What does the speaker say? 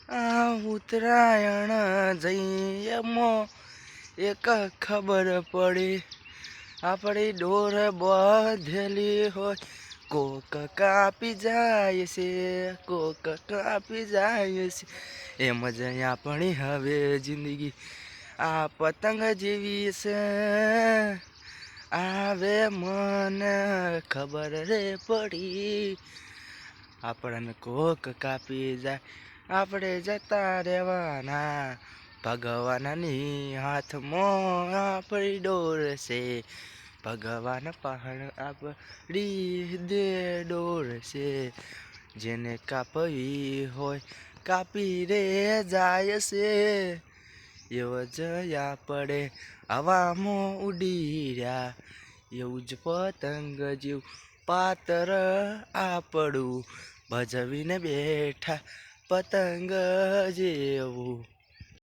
આ ઉત્તરાયણ જઈએ મો એક ખબર પડી આપણી ડોર બાંધેલી હોય કોક કાપી જાય છે કોક કાપી જાય છે એમ જ આપણી હવે જિંદગી આ પતંગ જેવી છે આવે મને ખબર રે પડી આપણને કોક કાપી જાય આપણે જતા રહેવાના ભગવાનની હાથમાં આપણી ડોર છે ભગવાન પહાડ આપણી દે ડોર છે જેને કાપવી હોય કાપી રે જાય છે એવો જ આપણે હવામાં ઉડી રહ્યા એવું જ પતંગ જેવું પાતર આપણું ભજવીને બેઠા પતંગ જેવું